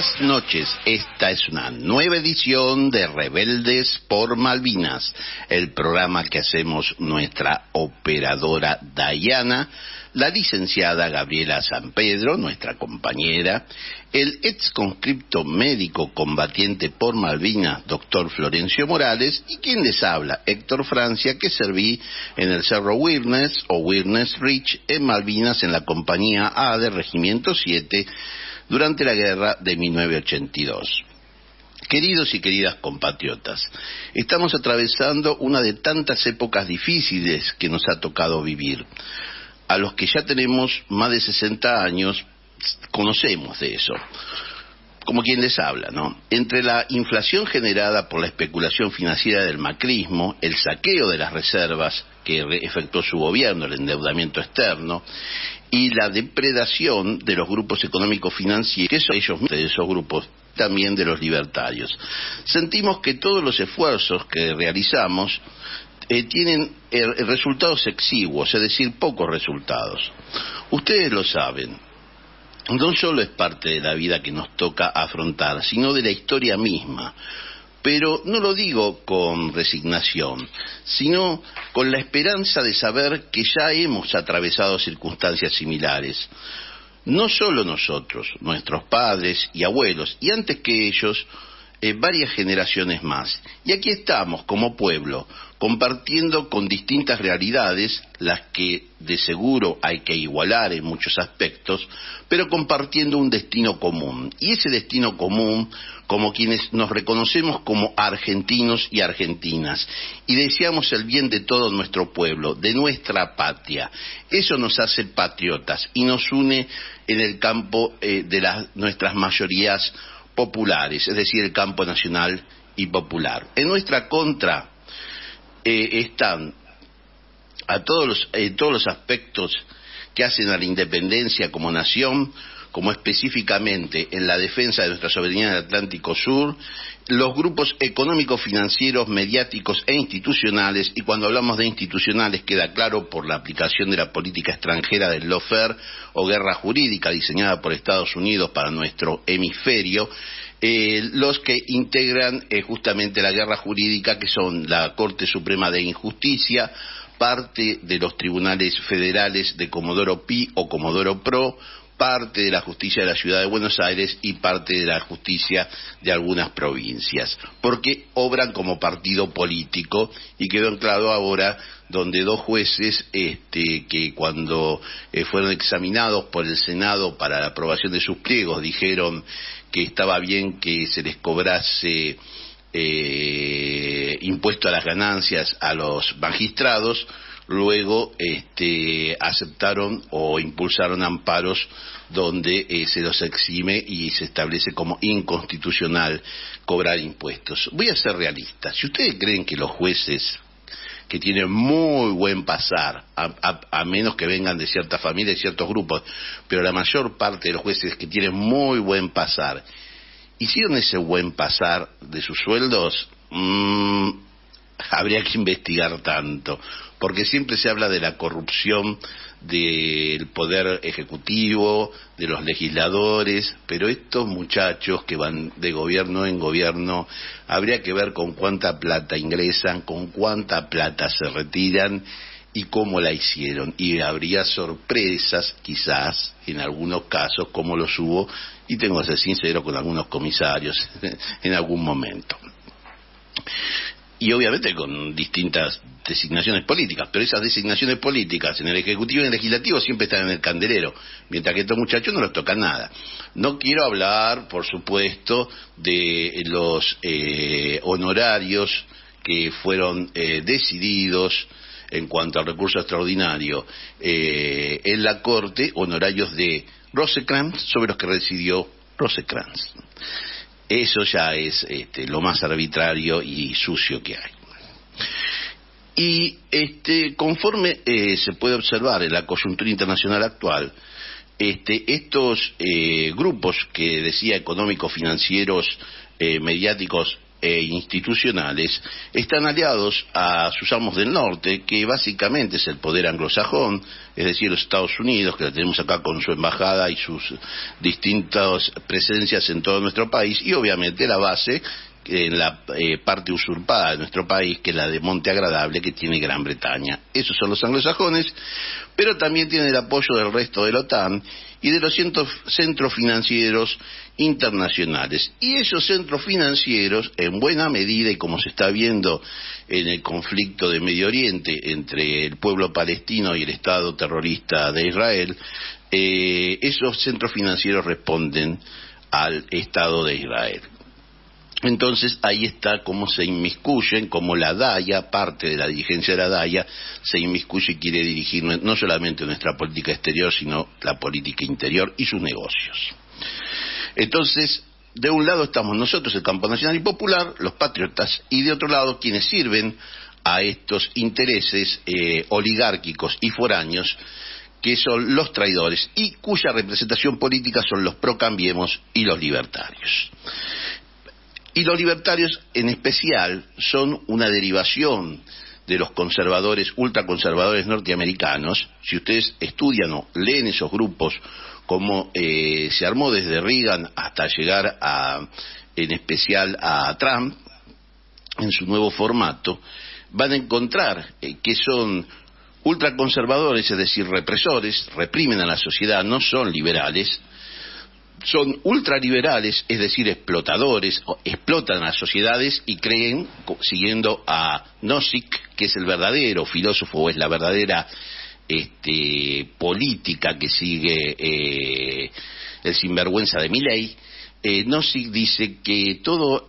buenas noches. Esta es una nueva edición de Rebeldes por Malvinas, el programa que hacemos nuestra operadora Dayana, la licenciada Gabriela San Pedro, nuestra compañera, el ex conscripto médico combatiente por Malvinas, doctor Florencio Morales, y quien les habla, Héctor Francia, que serví en el Cerro Wirnes o Wirnes Ridge en Malvinas en la compañía A del Regimiento 7 durante la guerra de 1982. Queridos y queridas compatriotas, estamos atravesando una de tantas épocas difíciles que nos ha tocado vivir. A los que ya tenemos más de 60 años, conocemos de eso. Como quien les habla, ¿no? Entre la inflación generada por la especulación financiera del macrismo, el saqueo de las reservas que efectuó su gobierno, el endeudamiento externo, y la depredación de los grupos económicos financieros, que son ellos de esos grupos, también de los libertarios. Sentimos que todos los esfuerzos que realizamos tienen resultados exiguos, es decir, pocos resultados. Ustedes lo saben, no solo es parte de la vida que nos toca afrontar, sino de la historia misma. Pero no lo digo con resignación, sino con la esperanza de saber que ya hemos atravesado circunstancias similares. No solo nosotros, nuestros padres y abuelos, y antes que ellos, varias generaciones más. Y aquí estamos, como pueblo, compartiendo con distintas realidades, las que de seguro hay que igualar en muchos aspectos, pero compartiendo un destino común. Y ese destino común, como quienes nos reconocemos como argentinos y argentinas, y deseamos el bien de todo nuestro pueblo, de nuestra patria. Eso nos hace patriotas y nos une en el campo de nuestras mayorías populares, es decir, el campo nacional y popular. En nuestra contra están a todos los aspectos que hacen a la independencia como nación, como específicamente en la defensa de nuestra soberanía del Atlántico Sur, los grupos económicos, financieros, mediáticos e institucionales, y cuando hablamos de institucionales queda claro por la aplicación de la política extranjera del lawfare o guerra jurídica diseñada por Estados Unidos para nuestro hemisferio, los que integran justamente la guerra jurídica, que son la Corte Suprema de Injusticia, parte de los tribunales federales de Comodoro Pi o Comodoro Pro, parte de la justicia de la Ciudad de Buenos Aires y parte de la justicia de algunas provincias, porque obran como partido político, y quedó en claro ahora donde dos jueces que cuando fueron examinados por el Senado para la aprobación de sus pliegos dijeron que estaba bien que se les cobrase impuesto a las ganancias a los magistrados. Luego aceptaron o impulsaron amparos donde se los exime y se establece como inconstitucional cobrar impuestos. Voy a ser realista. Si ustedes creen que los jueces que tienen muy buen pasar, a menos que vengan de ciertas familias y ciertos grupos, pero la mayor parte de los jueces que tienen muy buen pasar, hicieron ese buen pasar de sus sueldos, habría que investigar tanto, porque siempre se habla de la corrupción del poder ejecutivo, de los legisladores, pero estos muchachos que van de gobierno en gobierno, habría que ver con cuánta plata ingresan, con cuánta plata se retiran y cómo la hicieron, y habría sorpresas quizás en algunos casos, como los hubo, y tengo que ser sincero, con algunos comisarios en algún momento. Y obviamente con distintas designaciones políticas, pero esas designaciones políticas en el Ejecutivo y en el Legislativo siempre están en el candelero, mientras que a estos muchachos no les toca nada. No quiero hablar, por supuesto, de los honorarios que fueron decididos en cuanto al recurso extraordinario en la Corte, honorarios de Rosecrans sobre los que decidió Rosecrans. Eso ya es lo más arbitrario y sucio que hay. Y conforme se puede observar en la coyuntura internacional actual, estos grupos que decía económicos, financieros, mediáticos e institucionales están aliados a sus amos del norte, que básicamente es el poder anglosajón, es decir, los Estados Unidos, que la tenemos acá con su embajada y sus distintas presencias en todo nuestro país, y obviamente la base en la parte usurpada de nuestro país, que es la de Monte Agradable, que tiene Gran Bretaña. Esos son los anglosajones, pero también tiene el apoyo del resto de la OTAN y de los centros financieros internacionales. Y esos centros financieros, en buena medida, y como se está viendo en el conflicto de Medio Oriente entre el pueblo palestino y el Estado terrorista de Israel, esos centros financieros responden al Estado de Israel. Entonces ahí está cómo se inmiscuyen, cómo la DAIA, parte de la dirigencia de la DAIA, se inmiscuye y quiere dirigir no solamente nuestra política exterior, sino la política interior y sus negocios. Entonces, de un lado estamos nosotros, el campo nacional y popular, los patriotas, y de otro lado quienes sirven a estos intereses oligárquicos y foráneos, que son los traidores, y cuya representación política son los Procambiemos y los libertarios. Y los libertarios en especial son una derivación de los conservadores, ultraconservadores norteamericanos. Si ustedes estudian o leen esos grupos, como se armó desde Reagan hasta llegar en especial a Trump, en su nuevo formato, van a encontrar que son ultraconservadores, es decir, represores, reprimen a la sociedad, no son liberales. Son ultraliberales, es decir, explotadores, explotan a las sociedades y creen, siguiendo a Nozick, que es el verdadero filósofo o es la verdadera política que sigue el sinvergüenza de Milei. Nozick dice que toda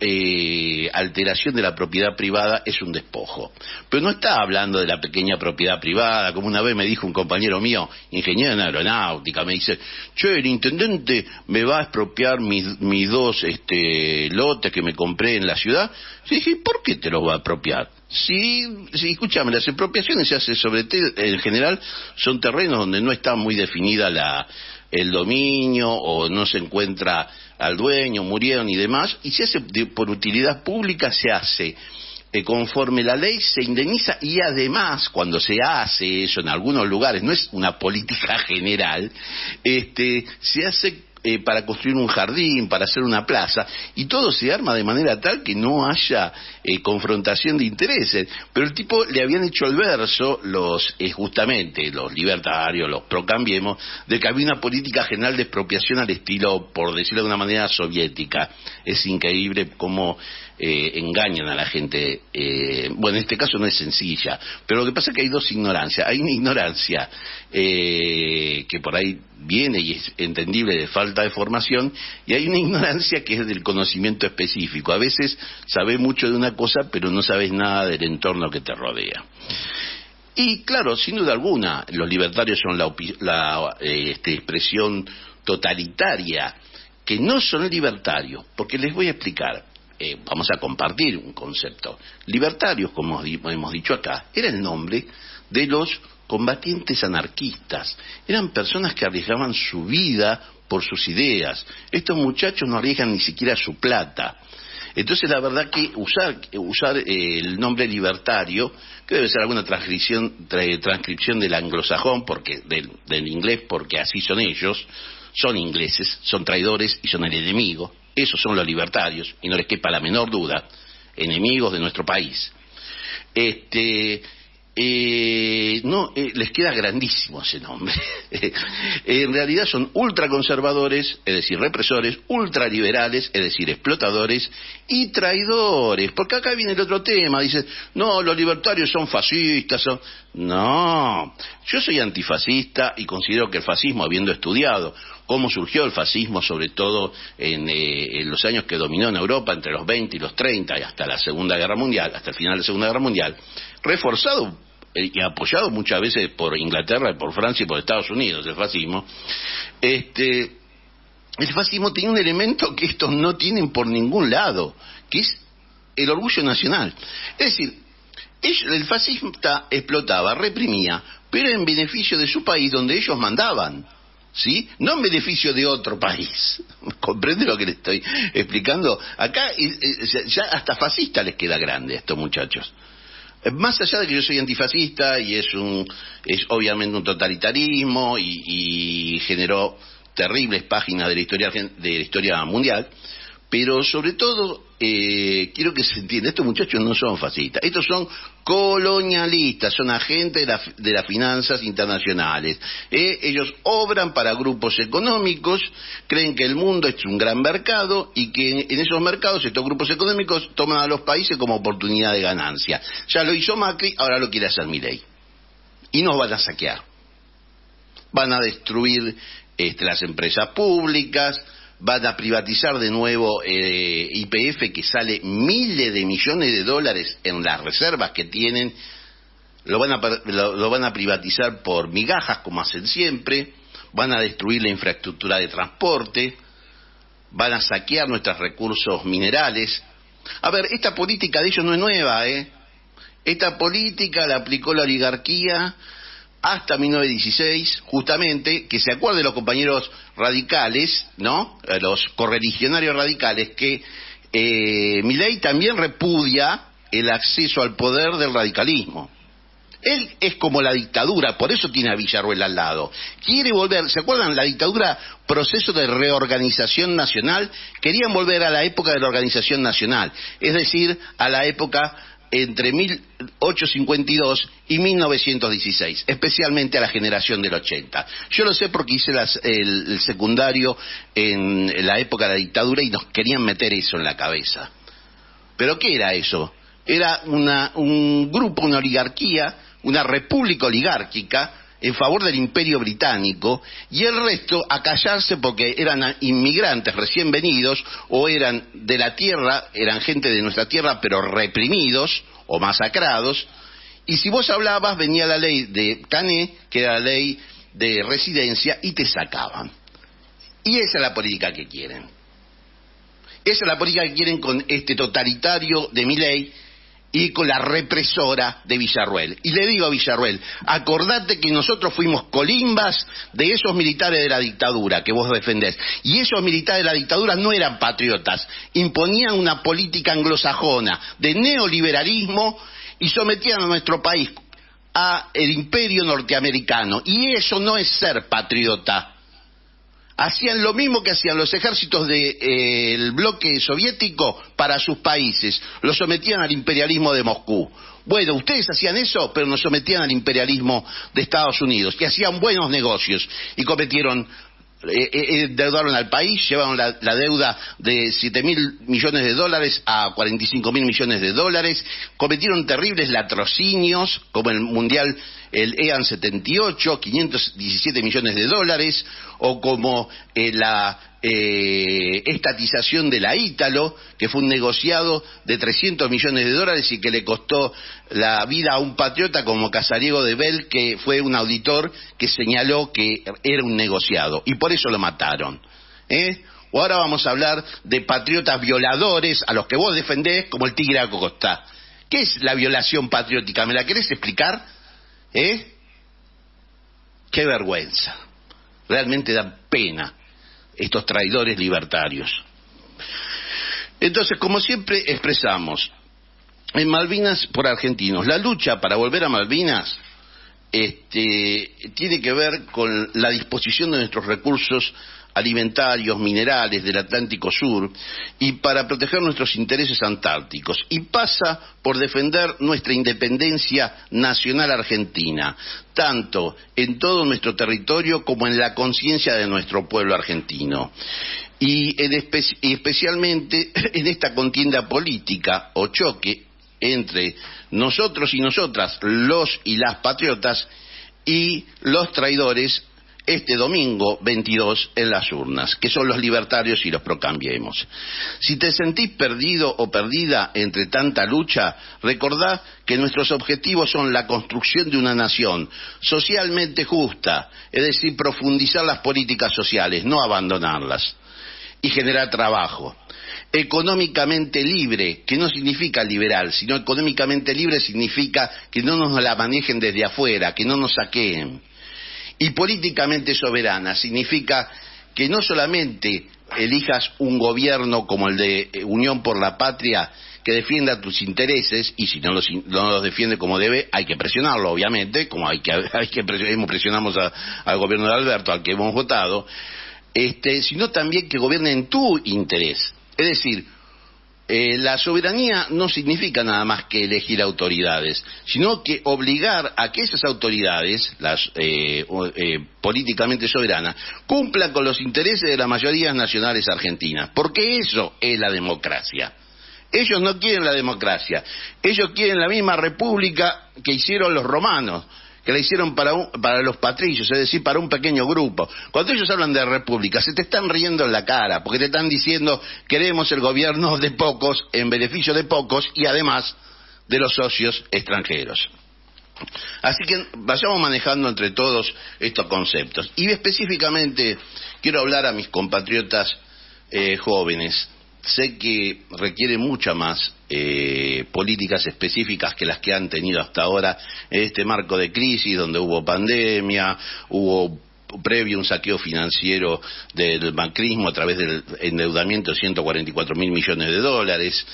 alteración de la propiedad privada es un despojo. Pero no está hablando de la pequeña propiedad privada, como una vez me dijo un compañero mío, ingeniero en aeronáutica, me dice, che, el intendente me va a expropiar mis dos lotes que me compré en la ciudad. Yo dije, ¿por qué te los va a expropiar? Sí, escúchame, las expropiaciones se hacen en general, son terrenos donde no está muy definida el dominio o no se encuentra al dueño, murieron y demás, y se hace por utilidad pública, se hace conforme la ley, se indemniza, y además cuando se hace eso en algunos lugares, no es una política general, se hace para construir un jardín, para hacer una plaza, y todo se arma de manera tal que no haya confrontación de intereses. Pero el tipo le habían hecho el verso, justamente los libertarios, los Procambiemos, de que había una política general de expropiación al estilo, por decirlo de una manera, soviética. Es increíble cómo engañan a la gente. Bueno, en este caso no es sencilla, pero lo que pasa es que hay dos ignorancias. Hay una ignorancia que por ahí viene y es entendible de falta de formación, y hay una ignorancia que es del conocimiento específico. A veces sabes mucho de una cosa, pero no sabes nada del entorno que te rodea. Y claro, sin duda alguna, los libertarios son la expresión totalitaria, que no son libertarios, porque les voy a explicar. Vamos a compartir un concepto. Libertarios, como hemos dicho acá, era el nombre de los combatientes anarquistas. Eran personas que arriesgaban su vida por sus ideas. Estos muchachos no arriesgan ni siquiera su plata. Entonces la verdad que usar el nombre libertario, que debe ser alguna transcripción del anglosajón, porque del inglés, porque así son ellos, son ingleses, son traidores y son el enemigo. Esos son los libertarios, y no les quepa la menor duda, enemigos de nuestro país. Les queda grandísimo ese nombre. En realidad son ultraconservadores, es decir, represores, ultraliberales, es decir, explotadores, y traidores. Porque acá viene el otro tema, dicen, no, los libertarios son fascistas, No, yo soy antifascista y considero que el fascismo, habiendo estudiado cómo surgió el fascismo, sobre todo en los años que dominó en Europa, entre los 20 y los 30, y hasta la Segunda Guerra Mundial, hasta el final de la Segunda Guerra Mundial, reforzado y apoyado muchas veces por Inglaterra, por Francia y por Estados Unidos, el fascismo. El fascismo tenía un elemento que estos no tienen por ningún lado, que es el orgullo nacional. Es decir, el fascista explotaba, reprimía, pero en beneficio de su país donde ellos mandaban. ¿sí? No en beneficio de otro país. ¿Comprende lo que le estoy explicando? Acá ya hasta fascista les queda grande a estos muchachos. Más allá de que yo soy antifascista y es obviamente un totalitarismo y generó terribles páginas de la historia mundial, pero sobre todo quiero que se entienda, estos muchachos no son fascistas, estos son colonialistas, son agentes de las finanzas internacionales. Ellos obran para grupos económicos, creen que el mundo es un gran mercado y que en esos mercados estos grupos económicos toman a los países como oportunidad de ganancia. Ya lo hizo Macri, ahora lo quiere hacer Milei. Y nos van a saquear. Van a destruir las empresas públicas, van a privatizar de nuevo YPF, que sale miles de millones de dólares en las reservas que tienen. Lo van a privatizar por migajas, como hacen siempre. Van a destruir la infraestructura de transporte, van a saquear nuestros recursos minerales. A ver, esta política de ellos no es nueva, Esta política la aplicó la oligarquía hasta 1916, justamente, que se acuerden los compañeros radicales, ¿no? Los correligionarios radicales, que Milei también repudia el acceso al poder del radicalismo. Él es como la dictadura, por eso tiene a Villarruel al lado. Quiere volver, ¿se acuerdan? La dictadura, proceso de reorganización nacional, querían volver a la época de la organización nacional, es decir, a la época entre 1852 y 1916, especialmente a la generación del 80. Yo lo sé porque hice el secundario en la época de la dictadura y nos querían meter eso en la cabeza. ¿Pero qué era eso? Era un grupo, una oligarquía, una república oligárquica en favor del Imperio Británico, y el resto a callarse porque eran inmigrantes recién venidos o eran de la tierra, eran gente de nuestra tierra pero reprimidos o masacrados, y si vos hablabas venía la ley de Cané, que era la ley de residencia, y te sacaban. Y esa es la política que quieren. Esa es la política que quieren con este totalitario de Milei y con la represora de Villarruel. Y le digo a Villarruel, acordate que nosotros fuimos colimbas de esos militares de la dictadura que vos defendés. Y esos militares de la dictadura no eran patriotas, imponían una política anglosajona de neoliberalismo y sometían a nuestro país a el imperio norteamericano. Y eso no es ser patriota. Hacían lo mismo que hacían los ejércitos del bloque soviético para sus países, los sometían al imperialismo de Moscú. Bueno, ustedes hacían eso, pero nos sometían al imperialismo de Estados Unidos, que hacían buenos negocios y endeudaron al país, llevaron la deuda de 7.000 millones de dólares a 45.000 millones de dólares, cometieron terribles latrocinios, como el Mundial, el EAN 78, 517 millones de dólares, o como la estatización de la Ítalo, que fue un negociado de 300 millones de dólares y que le costó la vida a un patriota como Casariego de Bell, que fue un auditor que señaló que era un negociado, y por eso lo mataron. O ahora vamos a hablar de patriotas violadores, a los que vos defendés, como el Tigre Acosta. ¿Qué es la violación patriótica? ¿Me la querés explicar? Qué vergüenza. Realmente dan pena estos traidores libertarios. Entonces, como siempre expresamos, en Malvinas por argentinos, la lucha para volver a Malvinas tiene que ver con la disposición de nuestros recursos alimentarios, minerales del Atlántico Sur, y para proteger nuestros intereses antárticos, y pasa por defender nuestra independencia nacional argentina, tanto en todo nuestro territorio como en la conciencia de nuestro pueblo argentino. Y especialmente en esta contienda política o choque entre nosotros y nosotras, los y las patriotas, y los traidores este domingo 22 en las urnas, que son los libertarios y los procambiemos. Si te sentís perdido o perdida entre tanta lucha, recordá que nuestros objetivos son la construcción de una nación socialmente justa, es decir, profundizar las políticas sociales, no abandonarlas, y generar trabajo. Económicamente libre, que no significa liberal, sino económicamente libre significa que no nos la manejen desde afuera, que no nos saqueen. Y políticamente soberana significa que no solamente elijas un gobierno como el de Unión por la Patria que defienda tus intereses, y si no los defiende como debe, hay que presionarlo, obviamente, como presionamos al gobierno de Alberto, al que hemos votado, sino también que gobierne en tu interés. Es decir, la soberanía no significa nada más que elegir autoridades, sino que obligar a que esas autoridades, las políticamente soberanas, cumplan con los intereses de las mayorías nacionales argentinas, porque eso es la democracia. Ellos no quieren la democracia, ellos quieren la misma república que hicieron los romanos, que la hicieron para los patricios, es decir, para un pequeño grupo. Cuando ellos hablan de república, se te están riendo en la cara, porque te están diciendo, queremos el gobierno de pocos, en beneficio de pocos, y además de los socios extranjeros. Así que vayamos manejando entre todos estos conceptos. Y específicamente quiero hablar a mis compatriotas jóvenes. Sé que requiere mucha más políticas específicas que las que han tenido hasta ahora en este marco de crisis, donde hubo pandemia, hubo previo un saqueo financiero del macrismo a través del endeudamiento de 144.000 millones de dólares,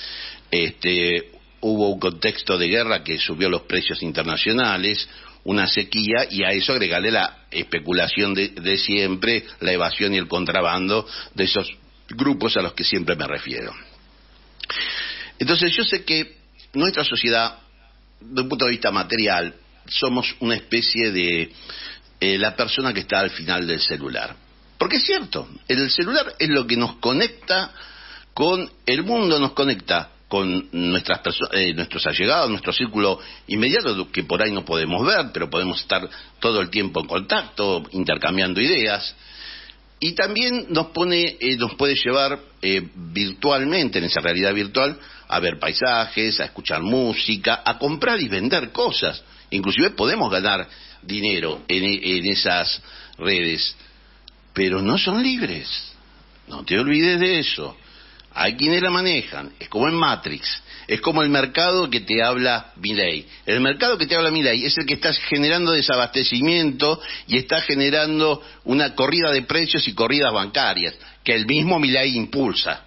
hubo un contexto de guerra que subió los precios internacionales, una sequía, y a eso agregarle la especulación de siempre, la evasión y el contrabando de esos grupos a los que siempre me refiero. Entonces yo sé que nuestra sociedad, desde un punto de vista material, somos una especie de la persona que está al final del celular. Porque es cierto, el celular es lo que nos conecta con el mundo, nos conecta con nuestros allegados, nuestro círculo inmediato, que por ahí no podemos ver, pero podemos estar todo el tiempo en contacto, intercambiando ideas. Y también nos puede llevar virtualmente, en esa realidad virtual, a ver paisajes, a escuchar música, a comprar y vender cosas. Inclusive podemos ganar dinero en esas redes, pero no son libres. No te olvides de eso. Hay quienes la manejan. Es como en Matrix. Es como el mercado que te habla Milei. El mercado que te habla Milei es el que está generando desabastecimiento y está generando una corrida de precios y corridas bancarias que el mismo Milei impulsa.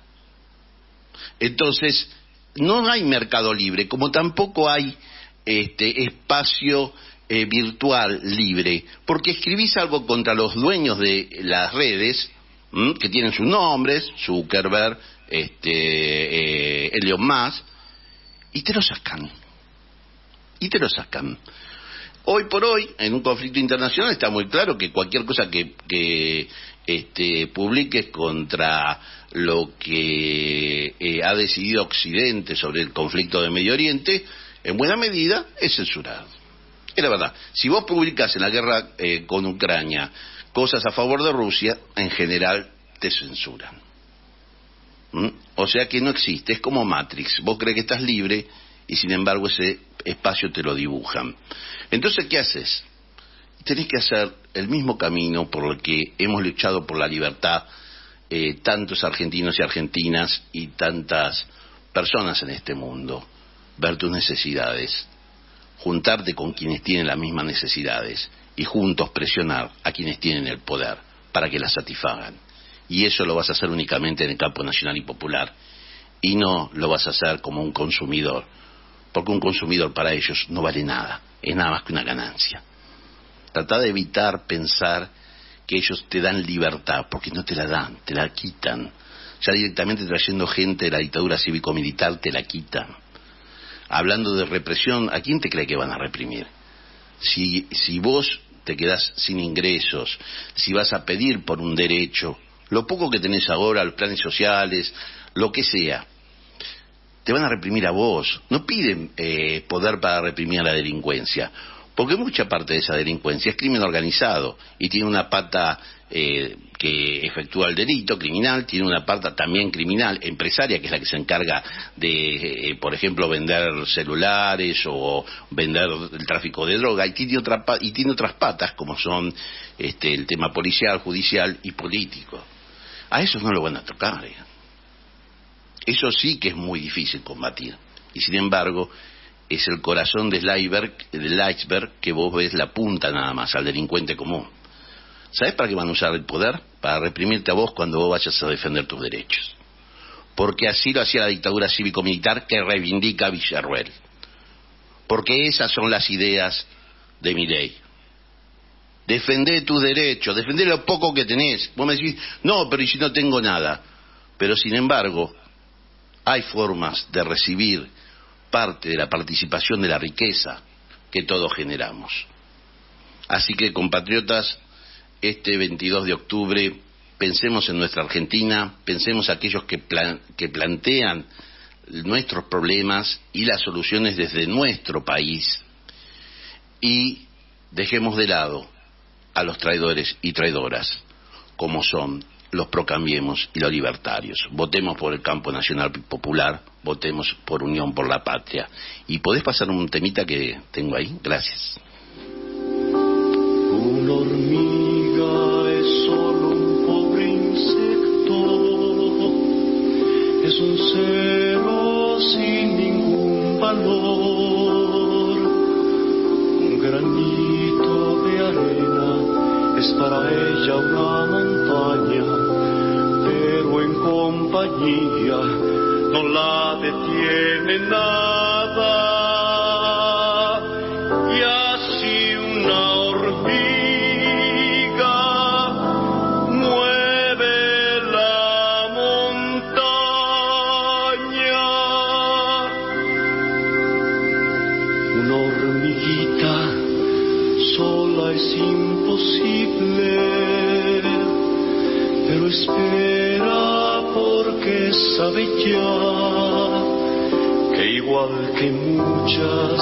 Entonces, no hay mercado libre, como tampoco hay espacio virtual libre, porque escribís algo contra los dueños de las redes, que tienen sus nombres, Zuckerberg, Elon Musk, y te lo sacan. Hoy por hoy, en un conflicto internacional, está muy claro que cualquier cosa que publiques contra lo que ha decidido Occidente sobre el conflicto de Medio Oriente, en buena medida es censurado. Es la verdad. Si vos publicás en la guerra con Ucrania cosas a favor de Rusia, en general te censuran. O sea que no existe, es como Matrix. Vos crees que estás libre y sin embargo ese espacio te lo dibujan. Entonces, ¿qué haces? Tenés que hacer el mismo camino por el que hemos luchado por la libertad tantos argentinos y argentinas y tantas personas en este mundo. Ver tus necesidades, juntarte con quienes tienen las mismas necesidades y juntos presionar a quienes tienen el poder para que las satisfagan. Y eso lo vas a hacer únicamente en el campo nacional y popular, y no lo vas a hacer como un consumidor, porque un consumidor para ellos no vale nada, es nada más que una ganancia. Trata de evitar pensar que ellos te dan libertad, porque no te la dan, te la quitan. Ya directamente trayendo gente de la dictadura cívico-militar te la quitan. Hablando de represión, ¿a quién te cree que van a reprimir? Si vos te quedás sin ingresos, si vas a pedir por un derecho, lo poco que tenés ahora, los planes sociales, lo que sea, te van a reprimir a vos. No piden poder para reprimir a la delincuencia, porque mucha parte de esa delincuencia es crimen organizado y tiene una pata que efectúa el delito criminal, tiene una parte también criminal, empresaria, que es la que se encarga de, por ejemplo, vender celulares o vender el tráfico de droga, y tiene otras patas como son el tema policial, judicial y político. A esos no lo van a tocar. Eso sí que es muy difícil combatir. Y sin embargo, es el corazón del iceberg que vos ves la punta nada más, al delincuente común. ¿Sabés para qué van a usar el poder? Para reprimirte a vos cuando vos vayas a defender tus derechos. Porque así lo hacía la dictadura cívico-militar que reivindica Villarruel. Porque esas son las ideas de Milei. Defendé tus derechos, defendé lo poco que tenés. Vos me decís, no, pero ¿y si no tengo nada? Pero sin embargo, hay formas de recibir parte de la participación de la riqueza que todos generamos. Así que, compatriotas, este 22 de octubre pensemos en nuestra Argentina, pensemos aquellos que plantean nuestros problemas y las soluciones desde nuestro país, y dejemos de lado a los traidores y traidoras, como son los Procambiemos y los libertarios. Votemos por el campo nacional popular, votemos por Unión por la Patria. ¿Y podés pasar un temita que tengo ahí? Gracias. Una hormiga es solo un pobre insecto, es un cero sin ningún valor. Un granito de arena es para ella una montaña, pero en compañía no la detiene nada. Y así una hormiga mueve la montaña. Una hormiguita sola es imposible, pero espera porque sabe ya que igual que muchas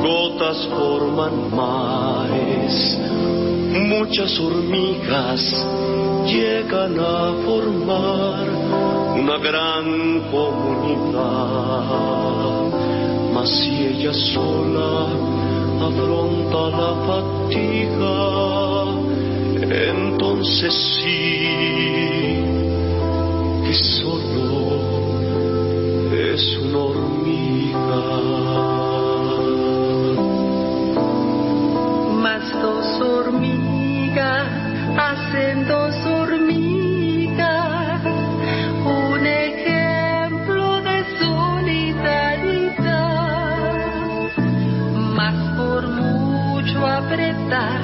gotas forman mares, muchas hormigas llegan a formar una gran comunidad. Mas si ella sola afronta la fatiga, entonces sí que solo es una hormiga. Mas dos hormigas hacen dos hormigas, un ejemplo de solidaridad. Mas por mucho apretar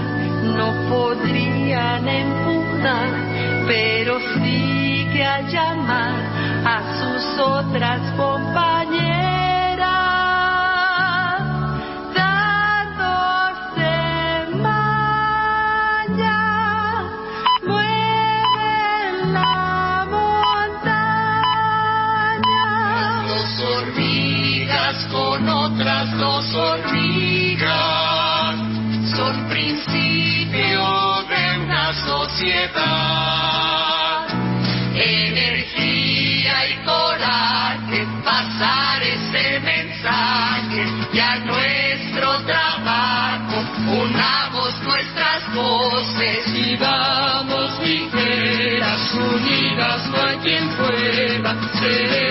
no podrían empujar, pero sí que a llamar a sus otras compañeras, dándose maña, mueven la montaña. Dos hormigas con otras dos hormigas son principio de una sociedad. Energía y coraje, pasar ese mensaje, y a nuestro trabajo unamos nuestras voces y vamos ligeras, unidas no hay quien pueda ser.